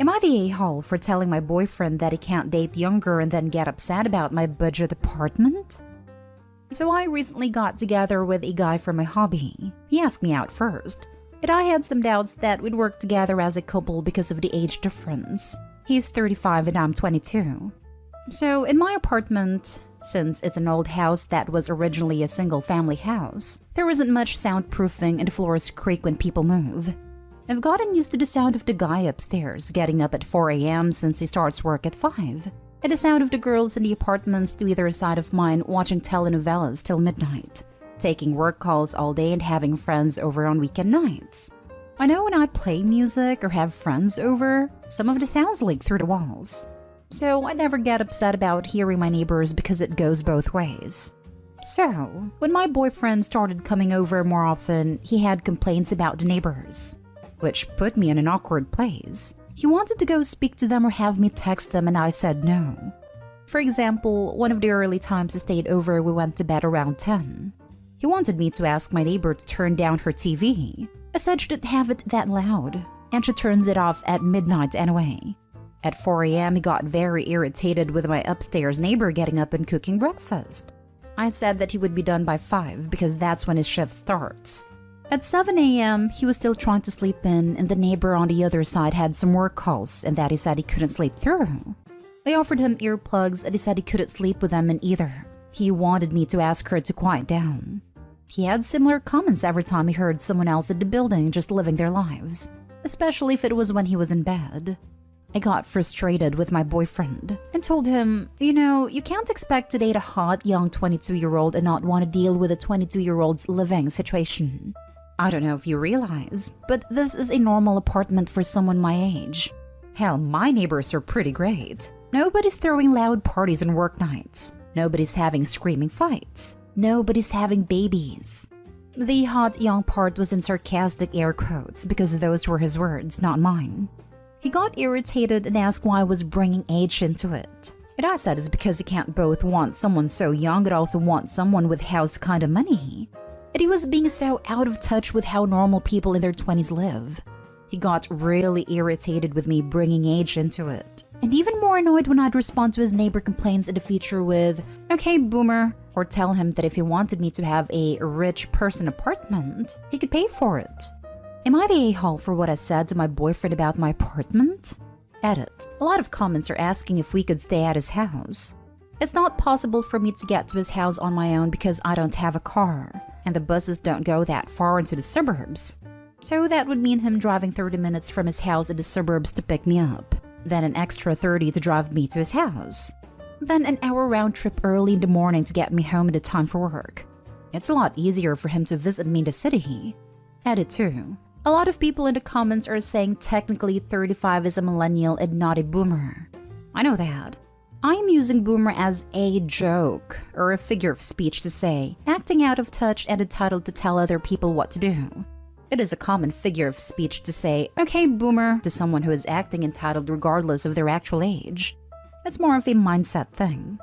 Am I the a-hole for telling my boyfriend that he can't date younger and then get upset about my budget apartment? So I recently got together with a guy for my hobby. He asked me out first, and I had some doubts that we'd work together as a couple because of the age difference. He's 35 and I'm 22. So in my apartment, since it's an old house that was originally a single-family house, there isn't much soundproofing and the floors creak when people move. I've gotten used to the sound of the guy upstairs getting up at 4 a.m. since he starts work at 5, and the sound of the girls in the apartments to either side of mine watching telenovelas till midnight, taking work calls all day and having friends over on weekend nights. I know when I play music or have friends over, some of the sounds leak through the walls. So I never get upset about hearing my neighbors because it goes both ways. So, when my boyfriend started coming over more often, he had complaints about the neighbors, which put me in an awkward place. He wanted to go speak to them or have me text them and I said no. For example, one of the early times he stayed over, we went to bed around 10. He wanted me to ask my neighbor to turn down her TV. I said she didn't have it that loud, and she turns it off at midnight anyway. At 4 a.m. he got very irritated with my upstairs neighbor getting up and cooking breakfast. I said that he would be done by 5 because that's when his shift starts. At 7 a.m. he was still trying to sleep in and the neighbor on the other side had some work calls and that he said he couldn't sleep through. I offered him earplugs and he said he couldn't sleep with them in either. He wanted me to ask her to quiet down. He had similar comments every time he heard someone else in the building just living their lives, especially if it was when he was in bed. I got frustrated with my boyfriend and told him, you can't expect to date a hot young 22-year-old and not want to deal with a 22-year-old's living situation. I don't know if you realize, but this is a normal apartment for someone my age. Hell, my neighbors are pretty great. Nobody's throwing loud parties on work nights. Nobody's having screaming fights. Nobody's having babies. The hot young part was in sarcastic air quotes because those were his words, not mine. He got irritated and asked why I was bringing age into it. And I said it's because he can't both want someone so young and also want someone with house kind of money. And he was being so out of touch with how normal people in their 20s live. He got really irritated with me bringing age into it. And even more annoyed when I'd respond to his neighbor complaints in the future with, "Okay, boomer," or tell him that if he wanted me to have a rich person apartment, he could pay for it. Am I the a-hole for what I said to my boyfriend about my apartment? Edit. A lot of comments are asking if we could stay at his house. It's not possible for me to get to his house on my own because I don't have a car, and the buses don't go that far into the suburbs. So that would mean him driving 30 minutes from his house in the suburbs to pick me up, then an extra 30 to drive me to his house, then an hour round trip early in the morning to get me home in the time for work. It's a lot easier for him to visit me in the city. Edit 2. A lot of people in the comments are saying technically 35 is a millennial and not a boomer. I know that. I'm using boomer as a joke or a figure of speech to say acting out of touch and entitled to tell other people what to do. It is a common figure of speech to say, "Okay, boomer," to someone who is acting entitled regardless of their actual age. It's more of a mindset thing.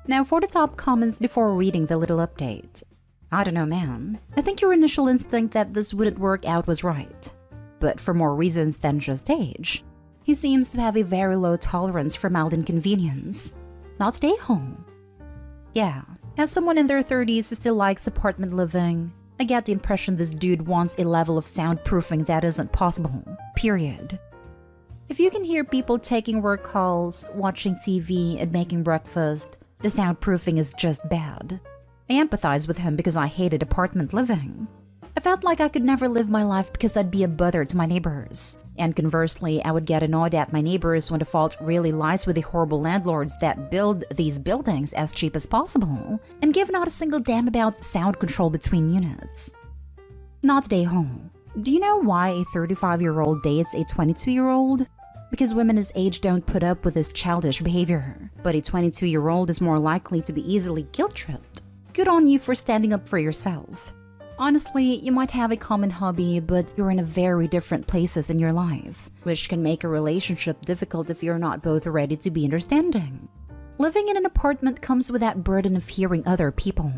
Now for the top comments before reading the little update. I don't know, man. I think your initial instinct that this wouldn't work out was right, but for more reasons than just age. He seems to have a very low tolerance for mild inconvenience. Not stay home. Yeah, as someone in their 30s who still likes apartment living, I get the impression this dude wants a level of soundproofing that isn't possible. Period. If you can hear people taking work calls, watching TV, and making breakfast, the soundproofing is just bad. I empathize with him because I hated apartment living. I felt like I could never live my life because I'd be a bother to my neighbors. And conversely, I would get annoyed at my neighbors when the fault really lies with the horrible landlords that build these buildings as cheap as possible and give not a single damn about sound control between units. Not stay home. Do you know why a 35-year-old dates a 22-year-old? Because women his age don't put up with his childish behavior, but a 22-year-old is more likely to be easily guilt-tripped. Good on you for standing up for yourself. Honestly, you might have a common hobby, but you're in a very different places in your life, which can make a relationship difficult if you're not both ready to be understanding. Living in an apartment comes with that burden of hearing other people.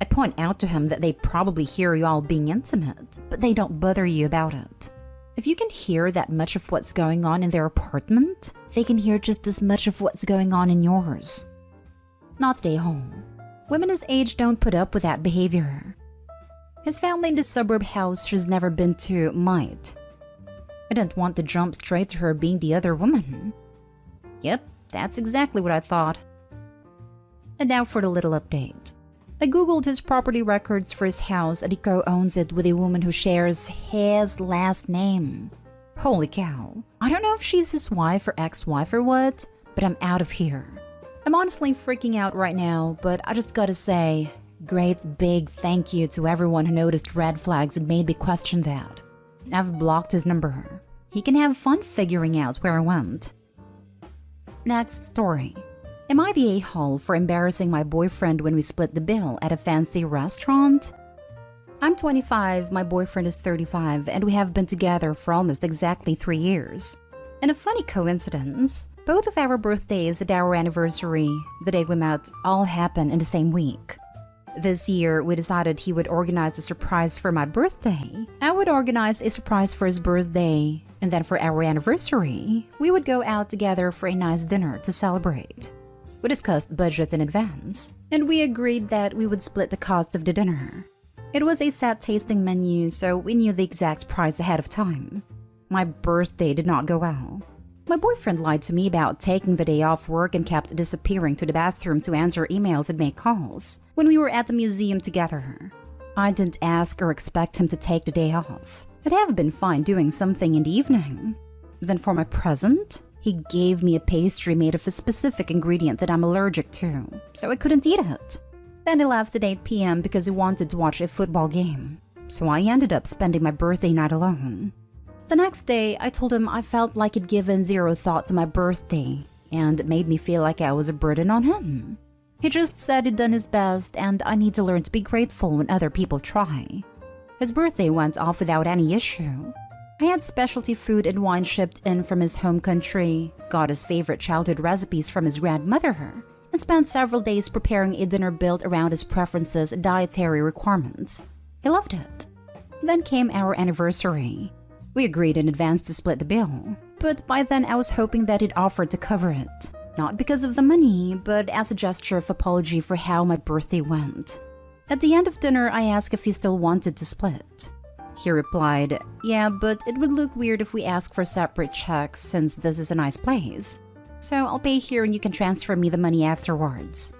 I point out to him that they probably hear you all being intimate, but they don't bother you about it. If you can hear that much of what's going on in their apartment, they can hear just as much of what's going on in yours. Not stay home. Women his age don't put up with that behavior. His family in the suburb house she's never been to might. I didn't want to jump straight to her being the other woman. Yep, that's exactly what I thought. And now for the little update. I googled his property records for his house and he co-owns it with a woman who shares his last name. Holy cow. I don't know if she's his wife or ex-wife or what, but I'm out of here. I'm honestly freaking out right now, but I just gotta say, great big thank you to everyone who noticed red flags and made me question that. I've blocked his number. He can have fun figuring out where I went. Next story. Am I the a-hole for embarrassing my boyfriend when we split the bill at a fancy restaurant? I'm 25, my boyfriend is 35, and we have been together for almost exactly 3 years. And a funny coincidence, both of our birthdays and our anniversary, the day we met, all happen in the same week. This year, we decided he would organize a surprise for my birthday. I would organize a surprise for his birthday, and then for our anniversary, we would go out together for a nice dinner to celebrate. We discussed budget in advance, and we agreed that we would split the cost of the dinner. It was a set tasting menu, so we knew the exact price ahead of time. My birthday did not go well. My boyfriend lied to me about taking the day off work and kept disappearing to the bathroom to answer emails and make calls when we were at the museum together. I didn't ask or expect him to take the day off. I'd have been fine doing something in the evening. Then for my present, he gave me a pastry made of a specific ingredient that I'm allergic to, so I couldn't eat it. Then he left at 8 p.m. because he wanted to watch a football game, so I ended up spending my birthday night alone. The next day, I told him I felt like he'd given zero thought to my birthday, and it made me feel like I was a burden on him. He just said he'd done his best, and I need to learn to be grateful when other people try. His birthday went off without any issue. I had specialty food and wine shipped in from his home country, got his favorite childhood recipes from his grandmother, and spent several days preparing a dinner built around his preferences and dietary requirements. He loved it. Then came our anniversary. We agreed in advance to split the bill, but by then I was hoping that he'd offer to cover it. Not because of the money, but as a gesture of apology for how my birthday went. At the end of dinner, I asked if he still wanted to split. He replied, "Yeah, but it would look weird if we ask for separate checks since this is a nice place. So I'll pay here and you can transfer me the money afterwards."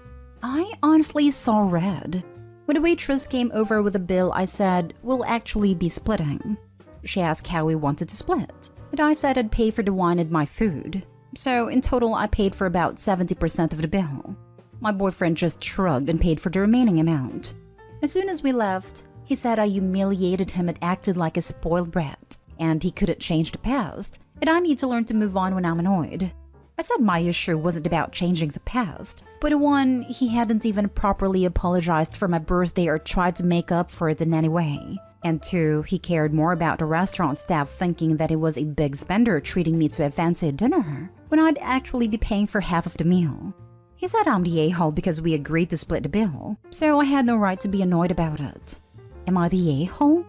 I honestly saw red. When the waitress came over with the bill, I said, "We'll actually be splitting." She asked how we wanted to split, and I said I'd pay for the wine and my food. So in total, I paid for about 70% of the bill. My boyfriend just shrugged and paid for the remaining amount. As soon as we left, he said I humiliated him and acted like a spoiled brat, and he couldn't change the past, and I need to learn to move on when I'm annoyed. I said my issue wasn't about changing the past, but one, he hadn't even properly apologized for my birthday or tried to make up for it in any way. And 2, he cared more about the restaurant staff thinking that he was a big spender treating me to a fancy dinner, when I'd actually be paying for half of the meal. He said I'm the a-hole because we agreed to split the bill, so I had no right to be annoyed about it. Am I the a-hole?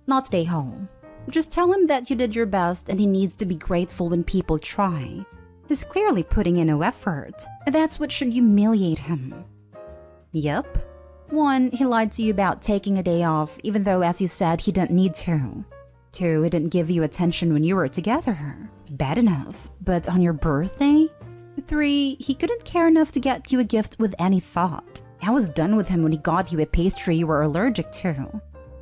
Not the a-hole. Just tell him that you did your best and he needs to be grateful when people try. He's clearly putting in no effort, and that's what should humiliate him. Yep. 1, he lied to you about taking a day off, even though, as you said, he didn't need to. 2, he didn't give you attention when you were together. Bad enough. But on your birthday? 3, he couldn't care enough to get you a gift with any thought. I was done with him when he got you a pastry you were allergic to.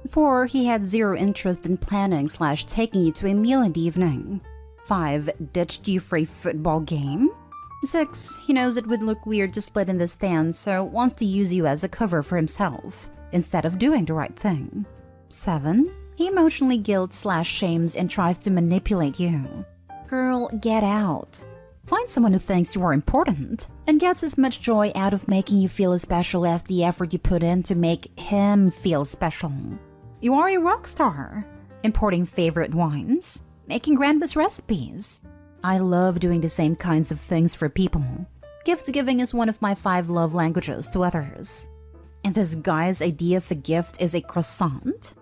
4, he had zero interest in planning/taking you to a meal in the evening. 5, ditched you for a football game. 6, he knows it would look weird to split in the stands, so wants to use you as a cover for himself, instead of doing the right thing. 7, he emotionally guilt/shames and tries to manipulate you. Girl, get out. Find someone who thinks you are important, and gets as much joy out of making you feel as special as the effort you put in to make him feel special. You are a rock star, importing favorite wines, making grandma's recipes. I love doing the same kinds of things for people. Gift giving is one of my 5 love languages to others. And this guy's idea of a gift is a croissant?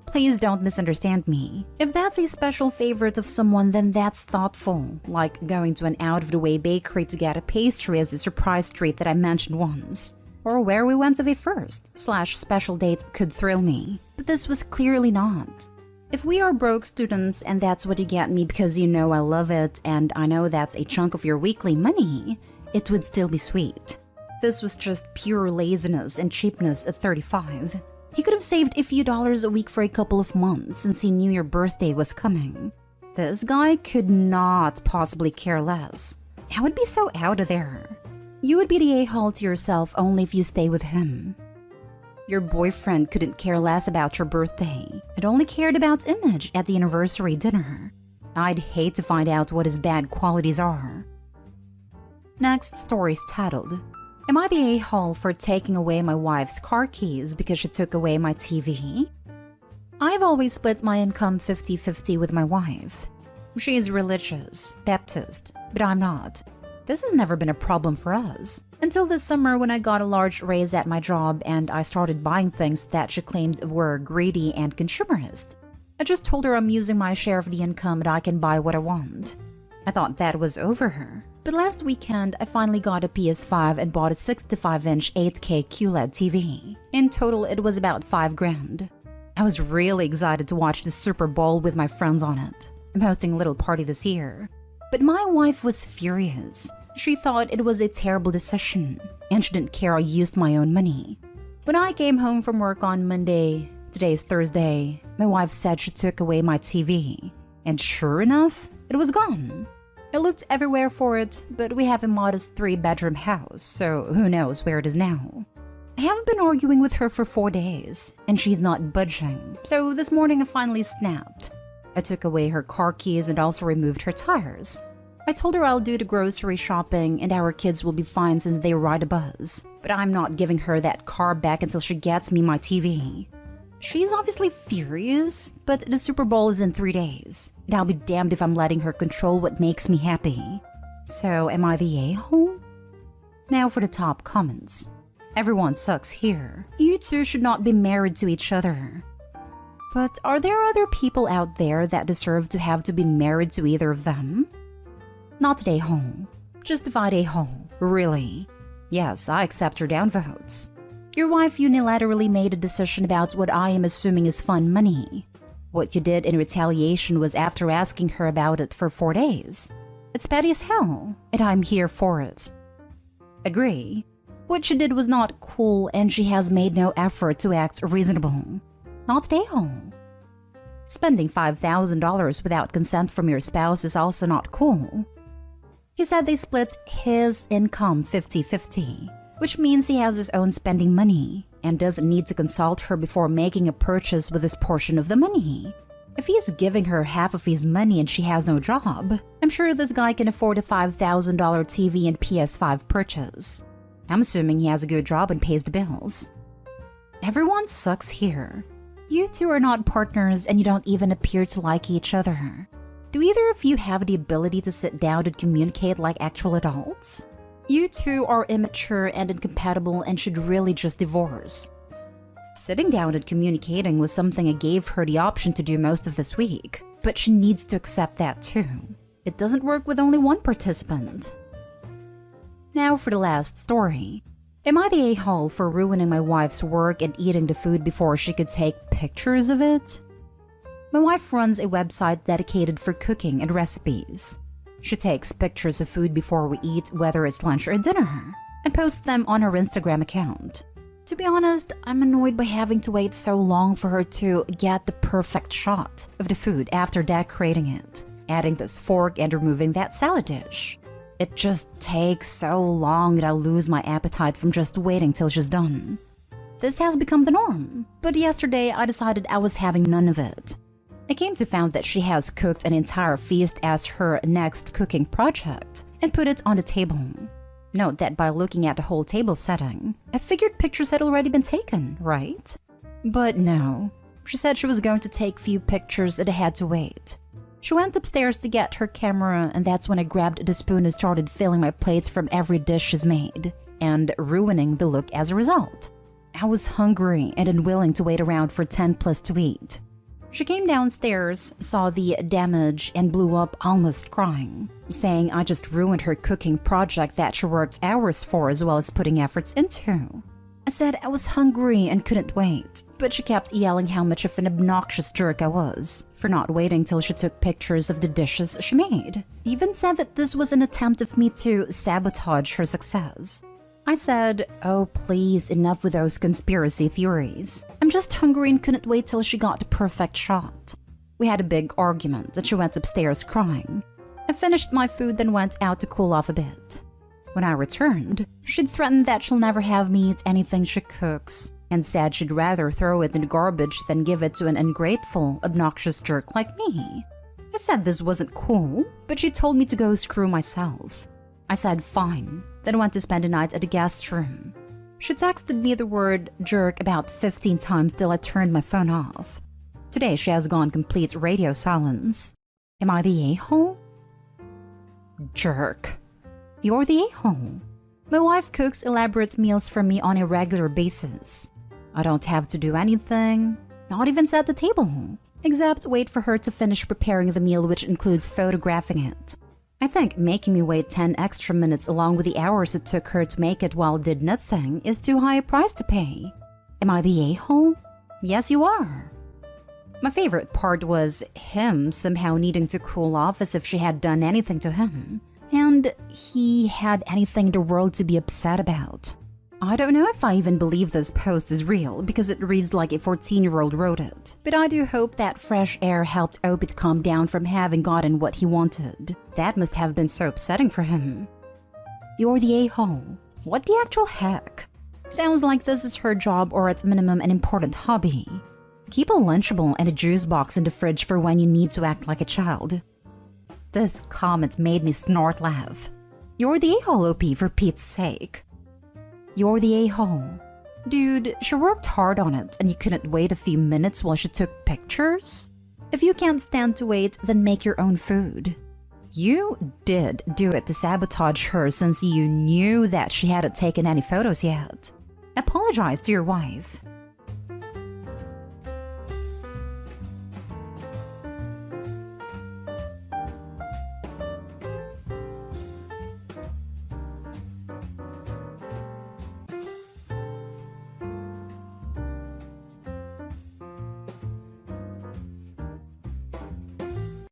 Please don't misunderstand me. If that's a special favorite of someone, then that's thoughtful, like going to an out-of-the-way bakery to get a pastry as a surprise treat that I mentioned once. Or where we went of a first/special date could thrill me, but this was clearly not. If we are broke students and that's what you get me because you know I love it and I know that's a chunk of your weekly money, it would still be sweet. This was just pure laziness and cheapness at 35. He could have saved a few dollars a week for a couple of months since he knew your birthday was coming. This guy could not possibly care less. I would be so out of there. You would be the a-hole to yourself only if you stay with him. Your boyfriend couldn't care less about your birthday. It only cared about image at the anniversary dinner. I'd hate to find out what his bad qualities are. Next story is titled, Am I the a-hole for taking away my wife's car keys because she took away my TV? I've always split my income 50-50 with my wife. She is religious, Baptist, but I'm not. This has never been a problem for us. Until this summer when I got a large raise at my job and I started buying things that she claimed were greedy and consumerist. I just told her I'm using my share of the income and I can buy what I want. I thought that was over her. But last weekend, I finally got a PS5 and bought a 65-inch 8K QLED TV. In total, it was about $5,000. I was really excited to watch the Super Bowl with my friends on it. I'm hosting a little party this year. But my wife was furious. She thought it was a terrible decision, and she didn't care I used my own money. When I came home from work on Monday, today's Thursday, my wife said she took away my TV. And sure enough, it was gone. I looked everywhere for it, but we have a modest 3-bedroom house, so who knows where it is now. I haven't been arguing with her for 4 days, and she's not budging, so this morning I finally snapped. I took away her car keys and also removed her tires. I told her I'll do the grocery shopping and our kids will be fine since they ride a bus, but I'm not giving her that car back until she gets me my TV. She's obviously furious, but the Super Bowl is in 3 days, and I'll be damned if I'm letting her control what makes me happy. So am I the a-hole? Now for the top comments. Everyone sucks here. You two should not be married to each other. But are there other people out there that deserve to have to be married to either of them? Not the a-hole. Justified a-hole, really. Yes, I accept your downvotes. Your wife unilaterally made a decision about what I am assuming is fun money. What you did in retaliation was after asking her about it for 4 days. It's petty as hell, and I'm here for it. Agree. What she did was not cool and she has made no effort to act reasonable. Not the a-hole. Spending $5,000 without consent from your spouse is also not cool. He said they split his income 50-50. Which means he has his own spending money and doesn't need to consult her before making a purchase with his portion of the money. If he's giving her half of his money and she has no job, I'm sure this guy can afford a $5,000 TV and PS5 purchase. I'm assuming he has a good job and pays the bills. Everyone sucks here. You two are not partners and you don't even appear to like each other. Do either of you have the ability to sit down and communicate like actual adults? You two are immature and incompatible and should really just divorce. Sitting down and communicating was something I gave her the option to do most of this week, but she needs to accept that too. It doesn't work with only one participant. Now for the last story. Am I the a-hole for ruining my wife's work and eating the food before she could take pictures of it? My wife runs a website dedicated for cooking and recipes. She takes pictures of food before we eat, whether it's lunch or dinner, and posts them on her Instagram account. To be honest, I'm annoyed by having to wait so long for her to get the perfect shot of the food after decorating it, adding this fork and removing that salad dish. It just takes so long that I lose my appetite from just waiting till she's done. This has become the norm, but yesterday I decided I was having none of it. I came to find that she has cooked an entire feast as her next cooking project and put it on the table. Note that by looking at the whole table setting, I figured pictures had already been taken, right? But no. She said she was going to take few pictures and I had to wait. She went upstairs to get her camera and that's when I grabbed the spoon and started filling my plates from every dish she's made, and ruining the look as a result. I was hungry and unwilling to wait around for 10 plus to eat. She came downstairs, saw the damage, and blew up almost crying, saying I just ruined her cooking project that she worked hours for as well as putting efforts into. I said I was hungry and couldn't wait, but she kept yelling how much of an obnoxious jerk I was for not waiting till she took pictures of the dishes she made. Even said that this was an attempt of me to sabotage her success. I said, oh please, enough with those conspiracy theories. I'm just hungry and couldn't wait till she got the perfect shot. We had a big argument and she went upstairs crying. I finished my food then went out to cool off a bit. When I returned, she'd threatened that she'll never have me eat anything she cooks and said she'd rather throw it in the garbage than give it to an ungrateful, obnoxious jerk like me. I said this wasn't cool, but she told me to go screw myself. I said fine, then went to spend the night at the guest room. She texted me the word jerk about 15 times till I turned my phone off. Today she has gone complete radio silence. Am I the a-hole? Jerk. You're the a-hole. My wife cooks elaborate meals for me on a regular basis. I don't have to do anything, not even set the table, except wait for her to finish preparing the meal, which includes photographing it. I think making me wait 10 extra minutes along with the hours it took her to make it while did nothing is too high a price to pay. Am I the a-hole? Yes, you are. My favorite part was him somehow needing to cool off as if she had done anything to him. And he had anything in the world to be upset about. I don't know if I even believe this post is real because it reads like a 14-year-old wrote it. But I do hope that fresh air helped Obit calm down from having gotten what he wanted. That must have been so upsetting for him. You're the a-hole. What the actual heck? Sounds like this is her job or at minimum an important hobby. Keep a Lunchable and a juice box in the fridge for when you need to act like a child. This comment made me snort laugh. You're the a-hole, OP, for Pete's sake. You're the a-hole. Dude, she worked hard on it and you couldn't wait a few minutes while she took pictures? If you can't stand to wait, then make your own food. You did do it to sabotage her since you knew that she hadn't taken any photos yet. Apologize to your wife.